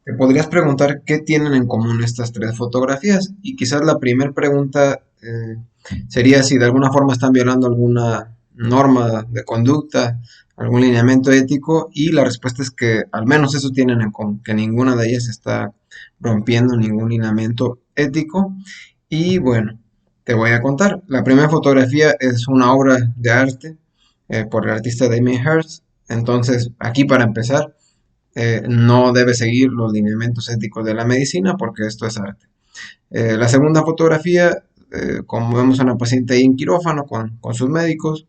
Te podrías preguntar qué tienen en común estas tres fotografías y quizás la primera pregunta sería si de alguna forma están violando alguna norma de conducta, algún lineamiento ético, y la respuesta es que al menos eso tienen en común, que ninguna de ellas está rompiendo ningún lineamiento ético. Y bueno, te voy a contar. La primera fotografía es una obra de arte por el artista Damien Hirst. Entonces, aquí para empezar, no debe seguir los lineamientos éticos de la medicina porque esto es arte. La segunda fotografía, como vemos a una paciente ahí en quirófano con sus médicos,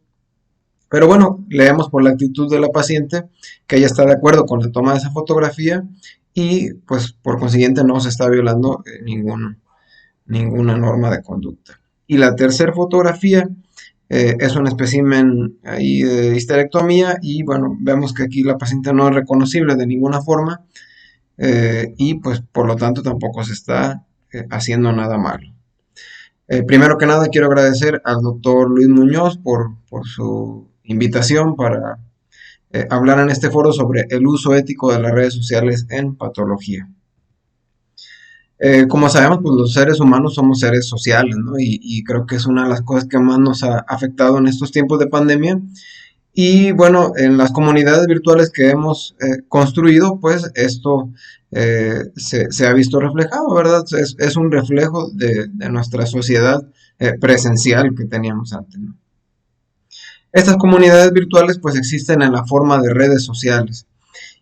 pero bueno, leemos por la actitud de la paciente que ella está de acuerdo con la toma de esa fotografía y pues por consiguiente no se está violando ninguna norma de conducta. Y la tercera fotografía es un espécimen ahí de histerectomía y bueno, vemos que aquí la paciente no es reconocible de ninguna forma y pues por lo tanto tampoco se está haciendo nada malo. Primero que nada quiero agradecer al doctor Luis Muñoz por su invitación para hablar en este foro sobre el uso ético de las redes sociales en patología. Como sabemos, pues los seres humanos somos seres sociales, ¿no? Y creo que es una de las cosas que más nos ha afectado en estos tiempos de pandemia. Y bueno, en las comunidades virtuales que hemos construido, pues esto se ha visto reflejado, ¿verdad? Es un reflejo de nuestra sociedad presencial que teníamos antes, ¿no? Estas comunidades virtuales pues existen en la forma de redes sociales.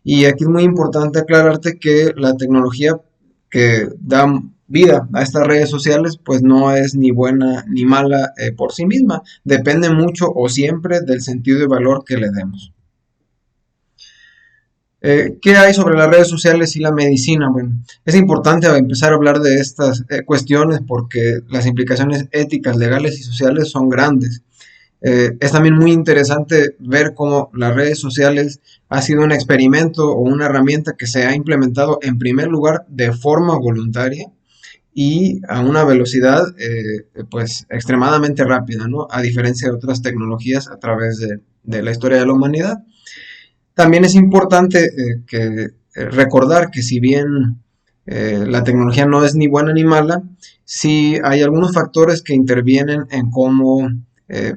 Y aquí es muy importante aclararte que la tecnología que da vida a estas redes sociales pues no es ni buena ni mala por sí misma. Depende mucho o siempre del sentido y valor que le demos. ¿Qué hay sobre las redes sociales y la medicina? Bueno, es importante empezar a hablar de estas cuestiones porque las implicaciones éticas, legales y sociales son grandes. Es también muy interesante ver cómo las redes sociales ha sido un experimento o una herramienta que se ha implementado en primer lugar de forma voluntaria y a una velocidad pues extremadamente rápida, ¿no? A diferencia de otras tecnologías a través de la historia de la humanidad. También es importante recordar que si bien la tecnología no es ni buena ni mala, sí hay algunos factores que intervienen en cómo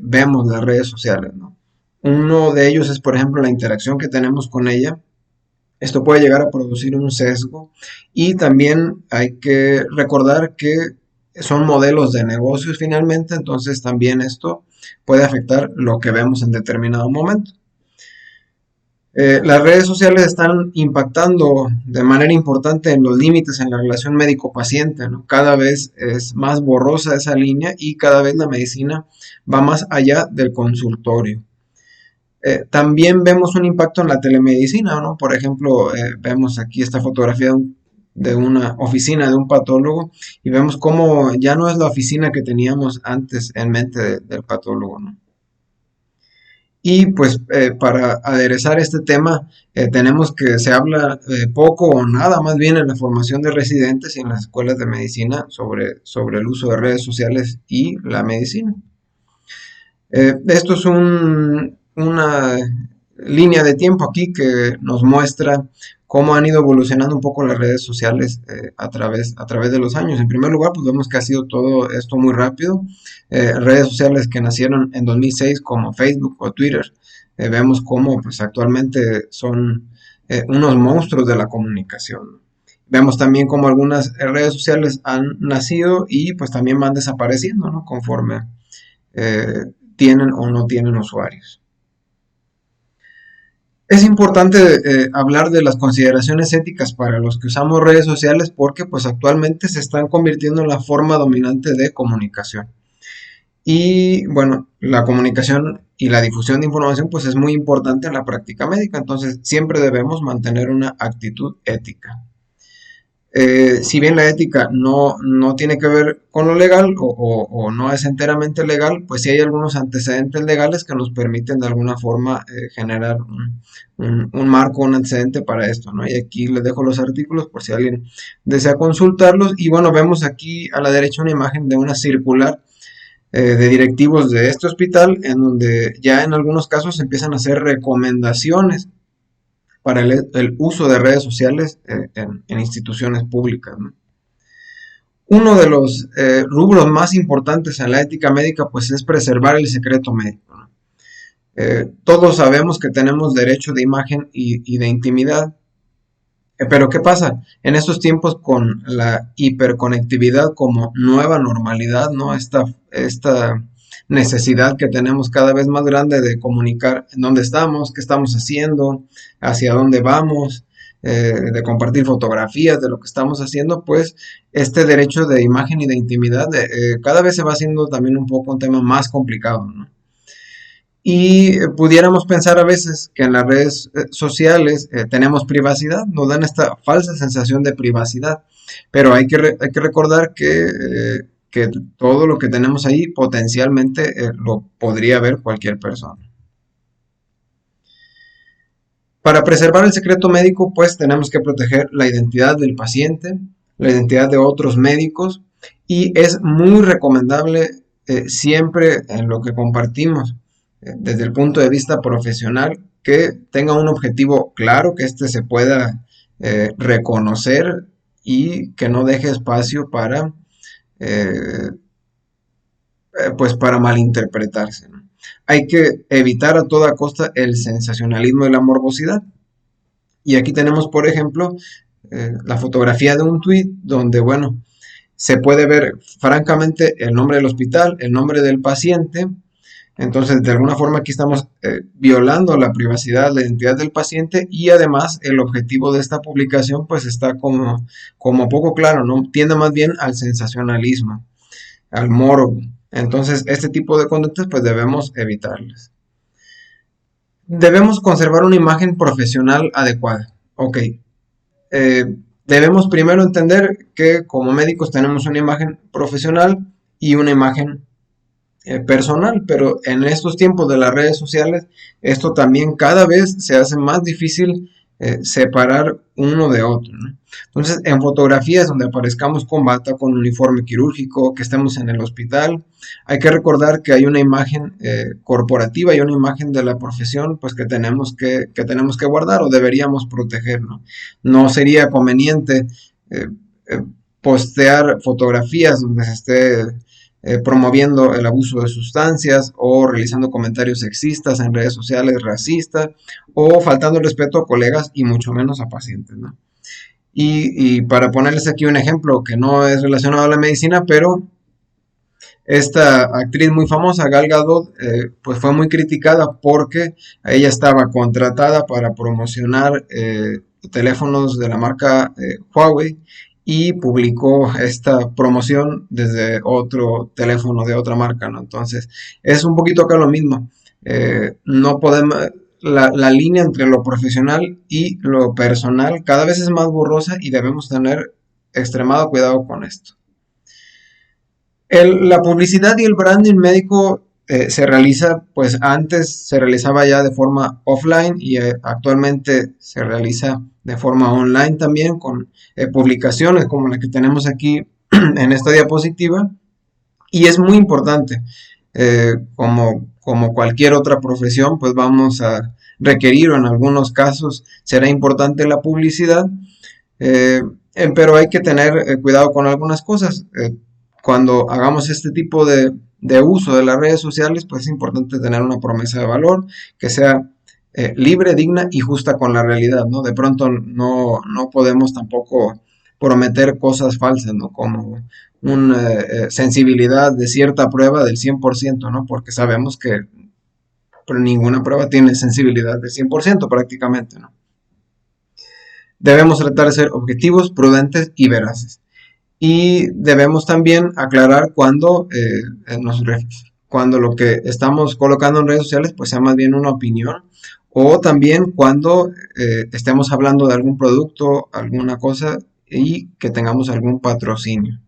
vemos las redes sociales, ¿no? Uno de ellos es, por ejemplo, la interacción que tenemos con ella. Esto puede llegar a producir un sesgo y también hay que recordar que son modelos de negocios finalmente, entonces también esto puede afectar lo que vemos en determinado momento. Las redes sociales están impactando de manera importante en los límites en la relación médico-paciente, ¿no? Cada vez es más borrosa esa línea y cada vez la medicina va más allá del consultorio. También vemos un impacto en la telemedicina, ¿no? Por ejemplo, vemos aquí esta fotografía de una oficina de un patólogo y vemos cómo ya no es la oficina que teníamos antes en mente del patólogo, ¿no? Y pues para aderezar este tema tenemos que se habla poco o nada más bien en la formación de residentes y en las escuelas de medicina sobre el uso de redes sociales y la medicina. Esto es una línea de tiempo aquí que nos muestra cómo han ido evolucionando un poco las redes sociales a través de los años. En primer lugar, pues vemos que ha sido todo esto muy rápido. Redes sociales que nacieron en 2006 como Facebook o Twitter. Vemos cómo pues actualmente son unos monstruos de la comunicación. Vemos también cómo algunas redes sociales han nacido y pues también van desapareciendo, ¿no? Conforme tienen o no tienen usuarios. Es importante hablar de las consideraciones éticas para los que usamos redes sociales porque pues actualmente se están convirtiendo en la forma dominante de comunicación. Y bueno, la comunicación y la difusión de información pues es muy importante en la práctica médica, entonces siempre debemos mantener una actitud ética. Si bien la ética no tiene que ver con lo legal o no es enteramente legal, pues sí hay algunos antecedentes legales que nos permiten de alguna forma generar un marco, un antecedente para esto, ¿no? Y aquí les dejo los artículos por si alguien desea consultarlos. Y bueno, vemos aquí a la derecha una imagen de una circular de directivos de este hospital en donde ya en algunos casos se empiezan a hacer recomendaciones para el uso de redes sociales en instituciones públicas, ¿no? Uno de los rubros más importantes en la ética médica pues es preservar el secreto médico, ¿no? Todos sabemos que tenemos derecho de imagen y de intimidad, pero ¿qué pasa? En estos tiempos con la hiperconectividad como nueva normalidad, ¿no? Esta necesidad que tenemos cada vez más grande de comunicar en dónde estamos, qué estamos haciendo, hacia dónde vamos, de compartir fotografías de lo que estamos haciendo, pues este derecho de imagen y de intimidad cada vez se va haciendo también un poco un tema más complicado, ¿no? Y pudiéramos pensar a veces que en las redes sociales tenemos privacidad, nos dan esta falsa sensación de privacidad, pero hay que recordar que todo lo que tenemos ahí potencialmente lo podría ver cualquier persona. Para preservar el secreto médico, pues tenemos que proteger la identidad del paciente, la identidad de otros médicos, y es muy recomendable siempre en lo que compartimos desde el punto de vista profesional que tenga un objetivo claro, que éste se pueda reconocer y que no deje espacio eh, pues para malinterpretarse, ¿no? Hay que evitar a toda costa el sensacionalismo y la morbosidad. Y aquí tenemos, por ejemplo, la fotografía de un tweet donde, bueno, se puede ver francamente el nombre del hospital, el nombre del paciente. Entonces, de alguna forma aquí estamos violando la privacidad, la identidad del paciente y además el objetivo de esta publicación pues está como poco claro, ¿no? Tiende más bien al sensacionalismo, al morbo. Entonces, este tipo de conductas pues debemos evitarlas. Debemos conservar una imagen profesional adecuada. Ok, debemos primero entender que como médicos tenemos una imagen profesional y una imagen personal, pero en estos tiempos de las redes sociales, esto también cada vez se hace más difícil separar uno de otro, ¿no? Entonces, en fotografías donde aparezcamos con bata, con uniforme quirúrgico, que estemos en el hospital, hay que recordar que hay una imagen corporativa y una imagen de la profesión, pues que tenemos que guardar o deberíamos proteger, ¿no? No sería conveniente eh, eh, postear fotografías donde se esté promoviendo el abuso de sustancias o realizando comentarios sexistas en redes sociales, racistas o faltando el respeto a colegas y mucho menos a pacientes, ¿no? Y para ponerles aquí un ejemplo que no es relacionado a la medicina, pero esta actriz muy famosa, Gal Gadot, pues fue muy criticada porque ella estaba contratada para promocionar teléfonos de la marca Huawei y publicó esta promoción desde otro teléfono de otra marca, ¿no? Entonces, es un poquito acá lo mismo. No podemos, la línea entre lo profesional y lo personal cada vez es más borrosa y debemos tener extremado cuidado con esto. La publicidad y el branding médico se realiza, pues antes se realizaba ya de forma offline y actualmente se realiza de forma online también con publicaciones como la que tenemos aquí en esta diapositiva y es muy importante. Como cualquier otra profesión, pues vamos a requerir o en algunos casos será importante la publicidad, pero hay que tener cuidado con algunas cosas. Cuando hagamos este tipo de uso de las redes sociales, pues es importante tener una promesa de valor que sea libre, digna y justa con la realidad, ¿no? De pronto no podemos tampoco prometer cosas falsas, ¿no? Como una sensibilidad de cierta prueba del 100%, ¿no? Porque sabemos que pero ninguna prueba tiene sensibilidad del 100% prácticamente, ¿no? Debemos tratar de ser objetivos, prudentes y veraces. Y debemos también aclarar cuando lo que estamos colocando en redes sociales pues sea más bien una opinión o también cuando estemos hablando de algún producto, alguna cosa y que tengamos algún patrocinio.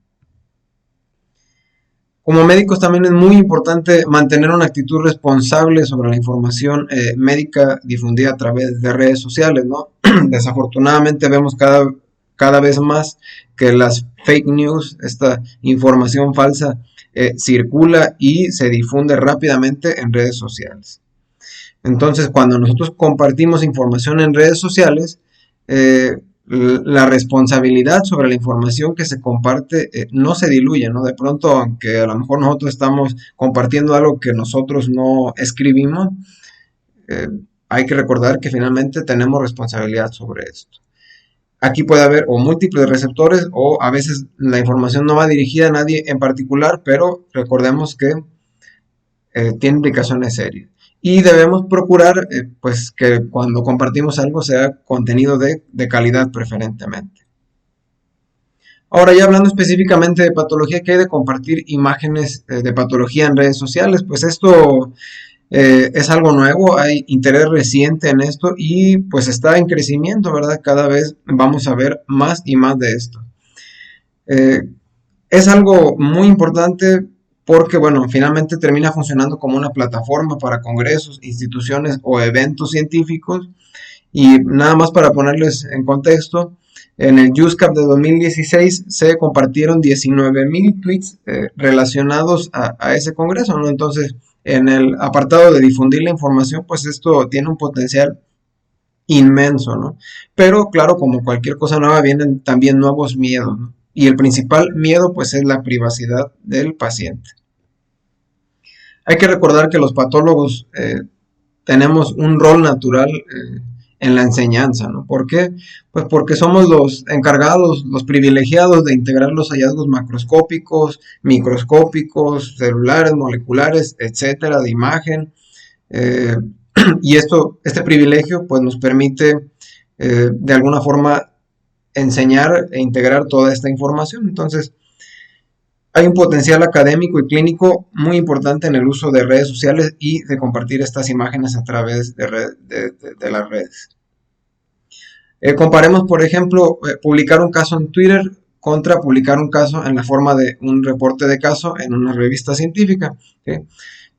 Como médicos también es muy importante mantener una actitud responsable sobre la información médica difundida a través de redes sociales, ¿no? Desafortunadamente vemos cada vez más que las fake news, esta información falsa, circula y se difunde rápidamente en redes sociales. Entonces, cuando nosotros compartimos información en redes sociales, la responsabilidad sobre la información que se comparte no se diluye, ¿no? De pronto, aunque a lo mejor nosotros estamos compartiendo algo que nosotros no escribimos, eh, hay que recordar que finalmente tenemos responsabilidad sobre esto. Aquí puede haber o múltiples receptores o a veces la información no va dirigida a nadie en particular, pero recordemos que tiene implicaciones serias. Y debemos procurar pues que cuando compartimos algo sea contenido de calidad preferentemente. Ahora ya hablando específicamente de patología, ¿qué hay de compartir imágenes de patología en redes sociales? Pues esto es algo nuevo, hay interés reciente en esto y pues está en crecimiento, ¿verdad? Cada vez vamos a ver más y más de esto. Eh, es algo muy importante porque, bueno, finalmente termina funcionando como una plataforma para congresos, instituciones o eventos científicos. Y nada más para ponerles en contexto, en el JUSCAP de 2016 se compartieron 19,000 tweets relacionados a ese congreso, ¿no? Entonces, en el apartado de difundir la información, pues esto tiene un potencial inmenso, ¿no? Pero claro, como cualquier cosa nueva, vienen también nuevos miedos, ¿no? Y el principal miedo, pues, es la privacidad del paciente. Hay que recordar que los patólogos tenemos un rol natural en la enseñanza, ¿no? ¿Por qué? Pues porque somos los encargados, los privilegiados de integrar los hallazgos macroscópicos, microscópicos, celulares, moleculares, etcétera, de imagen. Eh, y este privilegio, pues nos permite de alguna forma enseñar e integrar toda esta información. Entonces, hay un potencial académico y clínico muy importante en el uso de redes sociales y de compartir estas imágenes a través de las redes. Comparemos, por ejemplo, publicar un caso en Twitter contra publicar un caso en la forma de un reporte de caso en una revista científica. ¿Sí?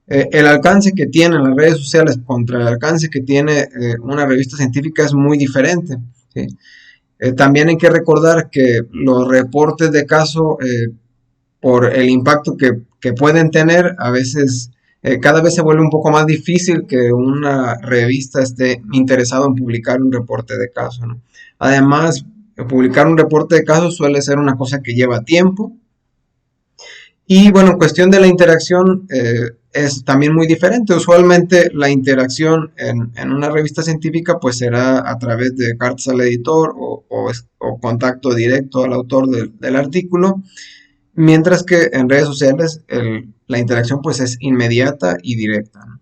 El alcance que tienen las redes sociales contra el alcance que tiene una revista científica es muy diferente. ¿Sí? También hay que recordar que los reportes de caso por el impacto que pueden tener, a veces cada vez se vuelve un poco más difícil que una revista esté interesado en publicar un reporte de caso, ¿no? Además, publicar un reporte de caso suele ser una cosa que lleva tiempo. Y bueno, en cuestión de la interacción es también muy diferente. Usualmente la interacción en una revista científica pues será a través de cartas al editor o contacto directo al autor del artículo. Mientras que en redes sociales la interacción pues es inmediata y directa, ¿no?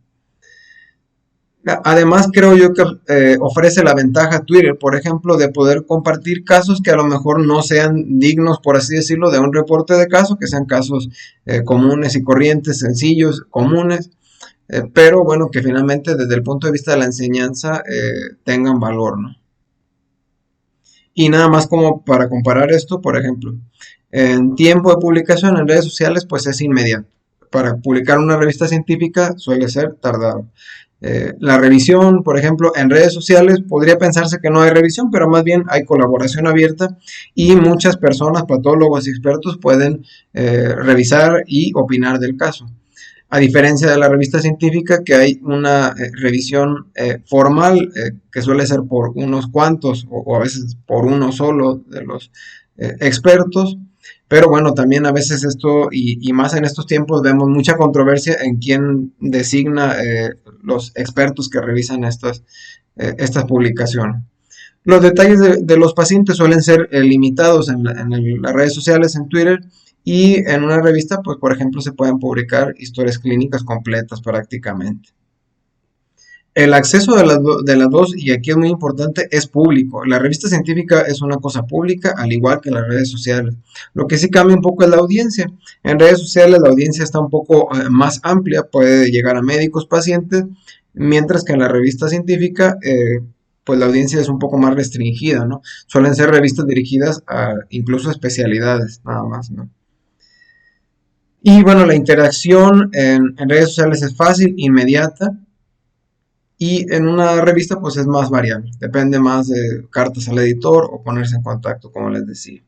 Además creo yo que ofrece la ventaja Twitter, por ejemplo, de poder compartir casos que a lo mejor no sean dignos, por así decirlo, de un reporte de caso, que sean casos comunes y corrientes, sencillos, comunes, pero bueno, que finalmente desde el punto de vista de la enseñanza tengan valor, ¿no? Y nada más como para comparar esto, por ejemplo, en tiempo de publicación en redes sociales, pues es inmediato. Para publicar una revista científica suele ser tardado. La revisión, por ejemplo, en redes sociales podría pensarse que no hay revisión, pero más bien hay colaboración abierta y muchas personas, patólogos y expertos pueden revisar y opinar del caso. A diferencia de la revista científica, que hay una revisión formal que suele ser por unos cuantos o a veces por uno solo de los expertos. Pero bueno, también a veces esto, y más en estos tiempos, vemos mucha controversia en quién designa los expertos que revisan estas publicaciones. Los detalles de los pacientes suelen ser limitados en las redes sociales, en Twitter, y en una revista, pues por ejemplo, se pueden publicar historias clínicas completas prácticamente. El acceso de las dos, y aquí es muy importante, es público. La revista científica es una cosa pública, al igual que las redes sociales. Lo que sí cambia un poco es la audiencia. En redes sociales la audiencia está un poco más amplia, puede llegar a médicos, pacientes, mientras que en la revista científica, pues la audiencia es un poco más restringida, ¿no? Suelen ser revistas dirigidas a incluso especialidades, nada más, ¿no? Y bueno, la interacción en redes sociales es fácil, inmediata, y en una revista pues es más variable, depende más de cartas al editor o ponerse en contacto, como les decía.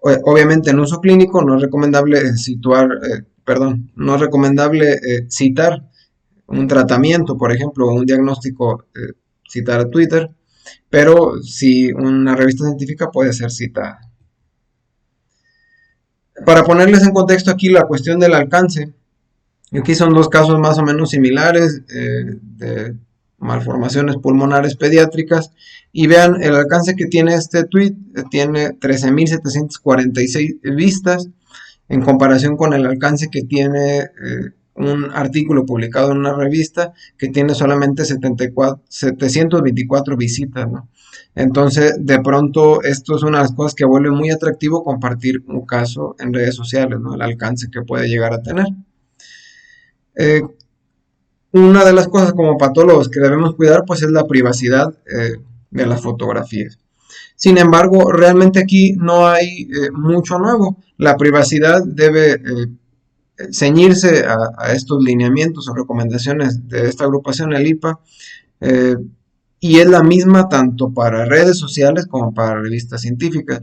Obviamente en uso clínico no es recomendable no es recomendable citar un tratamiento, por ejemplo, un diagnóstico, citar a Twitter, pero si una revista científica puede ser citada. Para ponerles en contexto aquí la cuestión del alcance, aquí son dos casos más o menos similares de malformaciones pulmonares pediátricas, y vean el alcance que tiene este tweet. Tiene 13.746 vistas en comparación con el alcance que tiene un artículo publicado en una revista que tiene solamente 724 visitas, ¿no? Entonces, de pronto, esto es una de las cosas que vuelve muy atractivo compartir un caso en redes sociales, ¿no? El alcance que puede llegar a tener. Eh, una de las cosas como patólogos que debemos cuidar, pues, es la privacidad de las fotografías. Sin embargo, realmente aquí no hay mucho nuevo. La privacidad debe ceñirse a estos lineamientos o recomendaciones de esta agrupación, el IPA, eh, y es la misma tanto para redes sociales como para revistas científicas.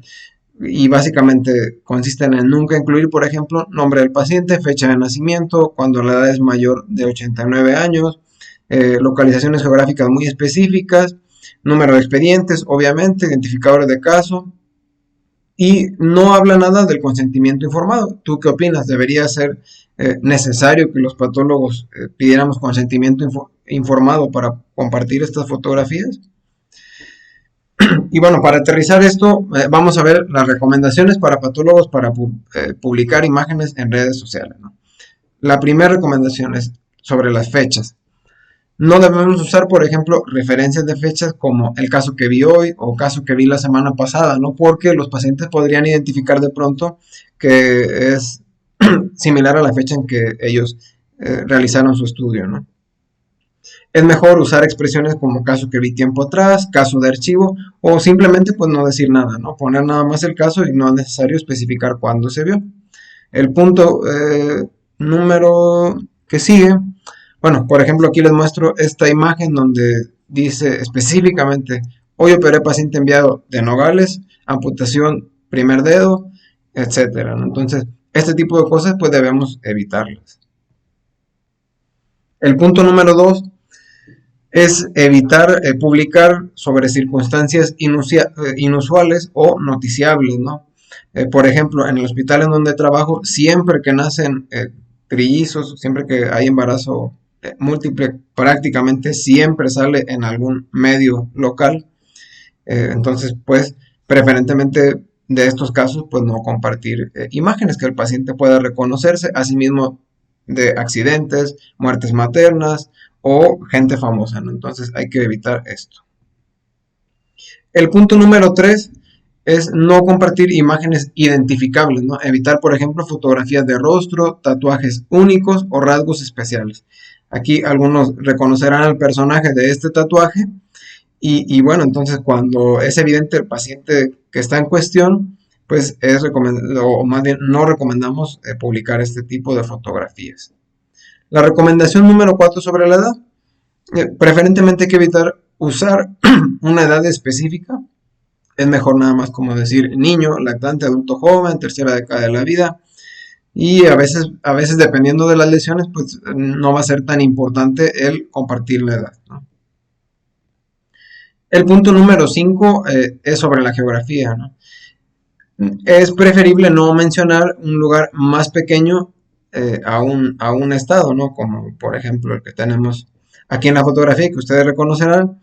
Y básicamente consisten en nunca incluir, por ejemplo, nombre del paciente, fecha de nacimiento, cuando la edad es mayor de 89 años, localizaciones geográficas muy específicas, número de expedientes, obviamente, identificadores de caso, y no habla nada del consentimiento informado. ¿Tú qué opinas? ¿Debería ser necesario que los patólogos pidiéramos consentimiento informado para compartir estas fotografías? Y bueno, para aterrizar esto, vamos a ver las recomendaciones para patólogos para publicar imágenes en redes sociales, ¿no? La primera recomendación es sobre las fechas. No debemos usar, por ejemplo, referencias de fechas como el caso que vi hoy o caso que vi la semana pasada, ¿no? Porque los pacientes podrían identificar de pronto que es similar a la fecha en que ellos realizaron su estudio, ¿no? Es mejor usar expresiones como caso que vi tiempo atrás, caso de archivo, o simplemente pues no decir nada, ¿no? Poner nada más el caso y no es necesario especificar cuándo se vio. El punto número que sigue, bueno, por ejemplo aquí les muestro esta imagen donde dice específicamente: hoy operé paciente enviado de Nogales, amputación primer dedo, etcétera, ¿no? Entonces, este tipo de cosas pues debemos evitarlas. El punto número 2 es evitar publicar sobre circunstancias inusuales o noticiables, ¿no? Por ejemplo, en el hospital en donde trabajo, siempre que nacen trillizos, siempre que hay embarazo múltiple, prácticamente siempre sale en algún medio local. Entonces, pues, preferentemente de estos casos, pues no compartir imágenes que el paciente pueda reconocerse, asimismo de accidentes, muertes maternas o gente famosa, ¿no? Entonces hay que evitar esto. El punto número 3 es no compartir imágenes identificables, ¿no? Evitar, por ejemplo, fotografías de rostro, tatuajes únicos o rasgos especiales. Aquí algunos reconocerán al personaje de este tatuaje y bueno, entonces cuando es evidente el paciente que está en cuestión, pues es recomendado, o más bien no recomendamos publicar este tipo de fotografías. La recomendación número 4 sobre la edad. Preferentemente hay que evitar usar una edad específica. Es mejor nada más como decir niño, lactante, adulto joven, tercera década de la vida. Y a veces dependiendo de las lesiones, pues no va a ser tan importante el compartir la edad, ¿no? El punto número 5 es sobre la geografía, ¿no? Es preferible no mencionar un lugar más pequeño a un estado, ¿no? Como por ejemplo el que tenemos aquí en la fotografía, que ustedes reconocerán.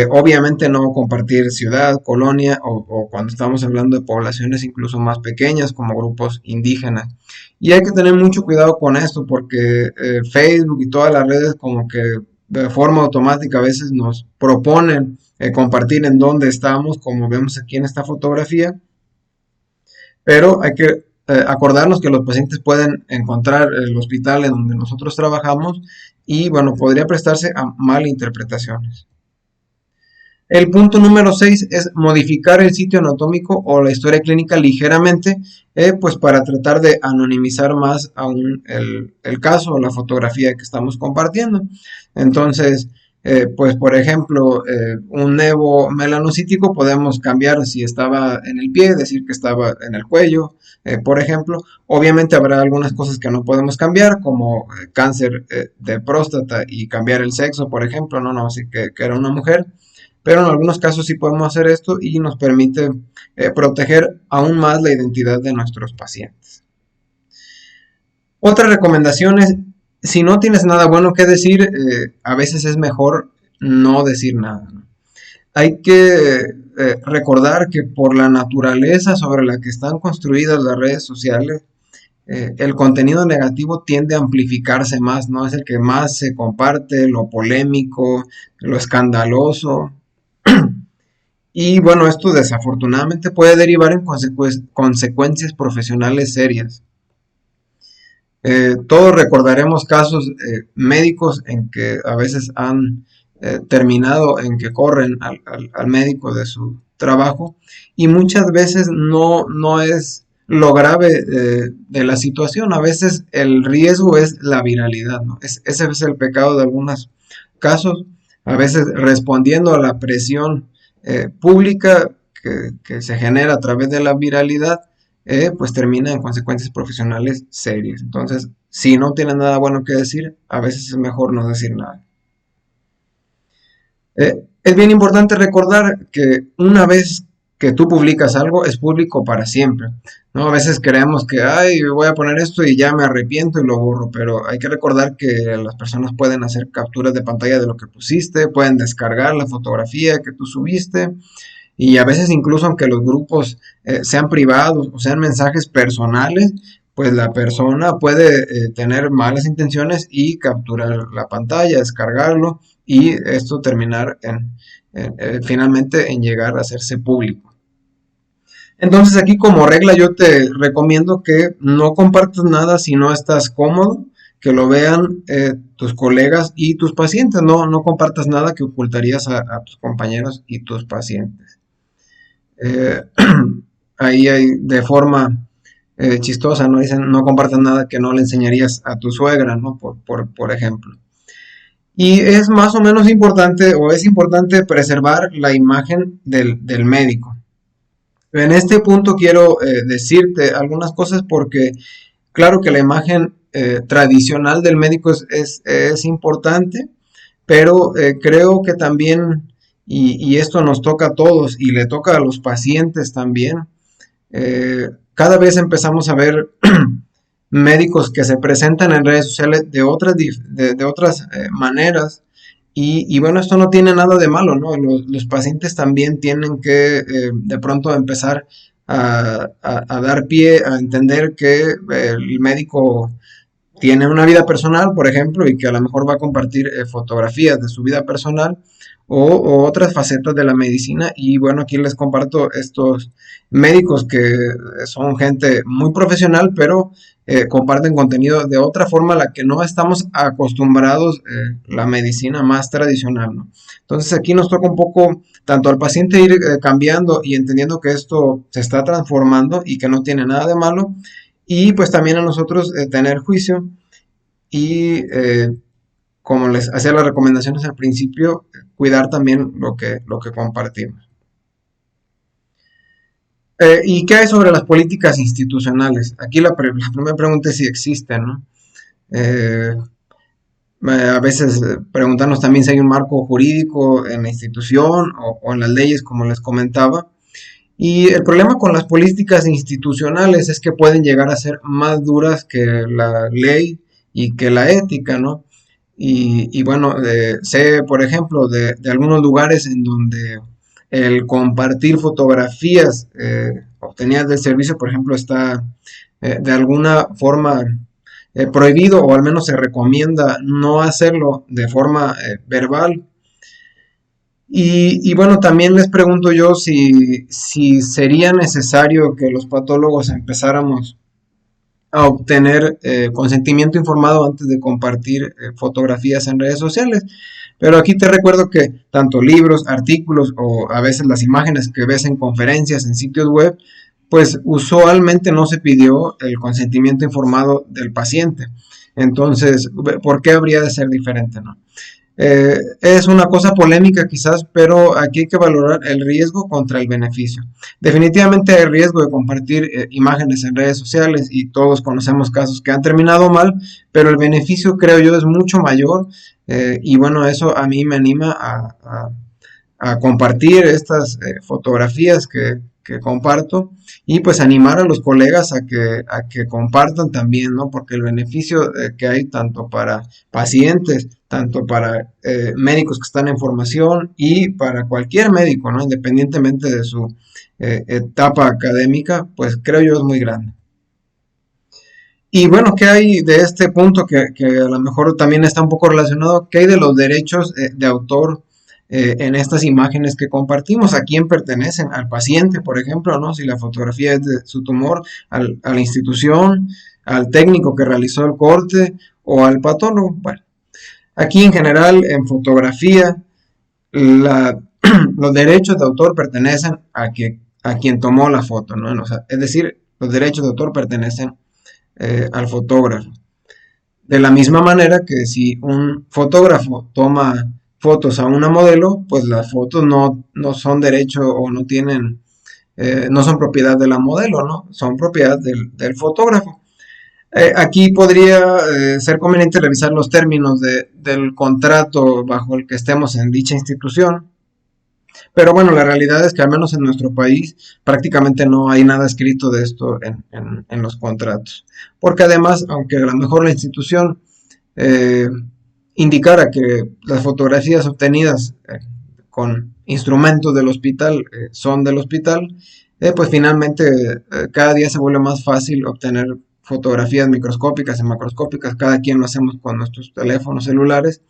Obviamente no compartir ciudad, colonia o cuando estamos hablando de poblaciones incluso más pequeñas como grupos indígenas. Y hay que tener mucho cuidado con esto porque Facebook y todas las redes como que de forma automática a veces nos proponen compartir en dónde estamos, como vemos aquí en esta fotografía, pero hay que acordarnos que los pacientes pueden encontrar el hospital en donde nosotros trabajamos y bueno, podría prestarse a malinterpretaciones. El punto número 6 es modificar el sitio anatómico o la historia clínica ligeramente, pues para tratar de anonimizar más aún el caso o la fotografía que estamos compartiendo. Entonces, Pues por ejemplo, un nevo melanocítico podemos cambiar si estaba en el pie, decir que estaba en el cuello, por ejemplo. Obviamente habrá algunas cosas que no podemos cambiar, como cáncer de próstata y cambiar el sexo, por ejemplo, no, así que era una mujer. Pero en algunos casos sí podemos hacer esto y nos permite proteger aún más la identidad de nuestros pacientes. Otra recomendación es, si no tienes nada bueno que decir, a veces es mejor no decir nada, ¿no? Hay que recordar que por la naturaleza sobre la que están construidas las redes sociales, el contenido negativo tiende a amplificarse más, ¿no? Es el que más se comparte, lo polémico, lo escandaloso. Y bueno, esto desafortunadamente puede derivar en consecuencias profesionales serias. Todos recordaremos casos médicos en que a veces han terminado en que corren al médico de su trabajo y muchas veces no es lo grave de la situación, a veces el riesgo es la viralidad, ¿no? Ese es el pecado de algunos casos, a veces respondiendo a la presión pública que se genera a través de la viralidad, pues termina en consecuencias profesionales serias. Entonces, si no tienes nada bueno que decir, a veces es mejor no decir nada. Es bien importante recordar que una vez que tú publicas algo, es público para siempre, ¿no? A veces creemos que, ay, voy a poner esto y ya me arrepiento y lo borro, pero hay que recordar que las personas pueden hacer capturas de pantalla de lo que pusiste, pueden descargar la fotografía que tú subiste, y a veces incluso aunque los grupos sean privados o sean mensajes personales, pues la persona puede tener malas intenciones y capturar la pantalla, descargarlo y esto terminar finalmente en llegar a hacerse público. Entonces aquí como regla yo te recomiendo que no compartas nada si no estás cómodo, que lo vean tus colegas y tus pacientes, no compartas nada que ocultarías a tus compañeros y tus pacientes. Eh, ahí hay de forma chistosa, ¿no? Dicen, no compartas nada que no le enseñarías a tu suegra, ¿no? Por ejemplo. Y es más o menos importante, o es importante preservar la imagen del médico. En este punto quiero decirte algunas cosas porque claro que la imagen tradicional del médico es importante, pero creo que también, y esto nos toca a todos y le toca a los pacientes también, cada vez empezamos a ver médicos que se presentan en redes sociales de otras maneras. Y bueno, esto no tiene nada de malo, ¿no? Los pacientes también tienen que de pronto empezar a dar pie a entender que el médico tiene una vida personal, por ejemplo, y que a lo mejor va a compartir fotografías de su vida personal o otras facetas de la medicina. Y bueno, aquí les comparto estos médicos que son gente muy profesional, pero comparten contenido de otra forma a la que no estamos acostumbrados la medicina más tradicional, ¿no? Entonces aquí nos toca un poco tanto al paciente ir cambiando y entendiendo que esto se está transformando y que no tiene nada de malo, y pues también a nosotros tener juicio y como les hacía las recomendaciones al principio, cuidar también lo que compartimos. ¿Y qué hay sobre las políticas institucionales? Aquí la primera pregunta es si existen, ¿no? Eh, a veces preguntarnos también si hay un marco jurídico en la institución o en las leyes, como les comentaba. Y el problema con las políticas institucionales es que pueden llegar a ser más duras que la ley y que la ética, ¿no? Y bueno, sé, por ejemplo, de algunos lugares en donde el compartir fotografías obtenidas del servicio, por ejemplo, está de alguna forma prohibido o al menos se recomienda no hacerlo de forma verbal. Y bueno, también les pregunto yo si sería necesario que los patólogos empezáramos a obtener consentimiento informado antes de compartir fotografías en redes sociales. Pero aquí te recuerdo que tanto libros, artículos o a veces las imágenes que ves en conferencias, en sitios web, pues usualmente no se pidió el consentimiento informado del paciente. Entonces, ¿por qué habría de ser diferente, no? Es una cosa polémica quizás, pero aquí hay que valorar el riesgo contra el beneficio. Definitivamente hay riesgo de compartir imágenes en redes sociales y todos conocemos casos que han terminado mal, pero el beneficio creo yo es mucho mayor y bueno, eso a mí me anima a compartir estas fotografías que comparto y pues animar a los colegas a que compartan también, ¿no? Porque el beneficio que hay tanto para pacientes, tanto para médicos que están en formación y para cualquier médico, ¿no? Independientemente de su etapa académica, pues creo yo es muy grande. Y bueno, ¿qué hay de este punto que a lo mejor también está un poco relacionado? ¿Qué hay de los derechos de autor en estas imágenes que compartimos? ¿A quién pertenecen? Al paciente, por ejemplo, ¿no? Si la fotografía es de su tumor, a la institución, al técnico que realizó el corte o al patólogo. Bueno, aquí en general en fotografía la, los derechos de autor pertenecen a quien tomó la foto, ¿no? O sea, es decir, los derechos de autor pertenecen al fotógrafo. De la misma manera que si un fotógrafo toma fotos a una modelo, pues las fotos no son derecho o no tienen, no son propiedad de la modelo, ¿no? Son propiedad del fotógrafo. Aquí podría ser conveniente revisar los términos del contrato bajo el que estemos en dicha institución, pero bueno, la realidad es que al menos en nuestro país prácticamente no hay nada escrito de esto en los contratos. Porque además, aunque a lo mejor la institución eh, indicara que las fotografías obtenidas con instrumentos del hospital son del hospital, pues finalmente cada día se vuelve más fácil obtener fotografías microscópicas y macroscópicas, cada quien lo hacemos con nuestros teléfonos celulares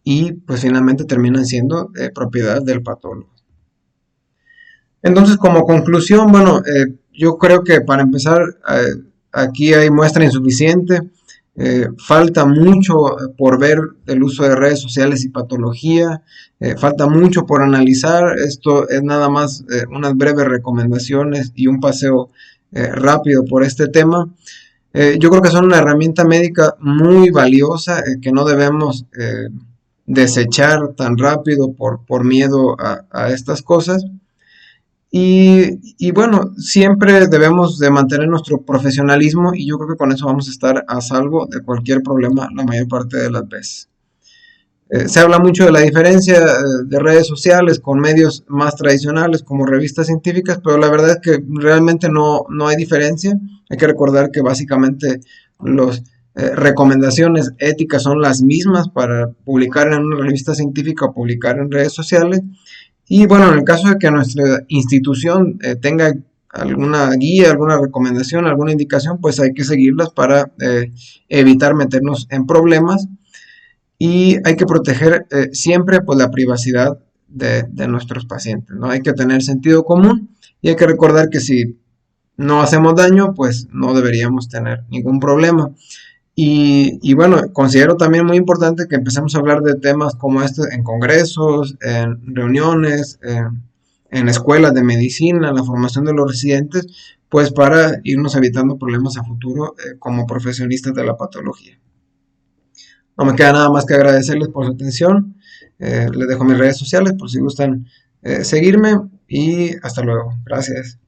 y pues finalmente terminan siendo propiedad del patólogo. Entonces, como conclusión, bueno, yo creo que para empezar, aquí hay muestra insuficiente, falta mucho por ver del uso de redes sociales y patología, falta mucho por analizar, esto es nada más unas breves recomendaciones y un paseo rápido por este tema. Yo creo que son una herramienta médica muy valiosa que no debemos desechar tan rápido por miedo a estas cosas. Y bueno, siempre debemos de mantener nuestro profesionalismo y yo creo que con eso vamos a estar a salvo de cualquier problema la mayor parte de las veces. Se habla mucho de la diferencia de redes sociales con medios más tradicionales como revistas científicas, pero la verdad es que realmente no hay diferencia. Hay que recordar que básicamente las recomendaciones éticas son las mismas para publicar en una revista científica o publicar en redes sociales. Y bueno, en el caso de que nuestra institución tenga alguna guía, alguna recomendación, alguna indicación, pues hay que seguirlas para evitar meternos en problemas y hay que proteger siempre pues, la privacidad de nuestros pacientes, ¿no? Hay que tener sentido común y hay que recordar que si no hacemos daño, pues no deberíamos tener ningún problema. Y bueno, considero también muy importante que empecemos a hablar de temas como este en congresos, en reuniones, en escuelas de medicina, en la formación de los residentes, pues para irnos evitando problemas a futuro como profesionistas de la patología. No me queda nada más que agradecerles por su atención. Les dejo mis redes sociales por si gustan seguirme y hasta luego. Gracias.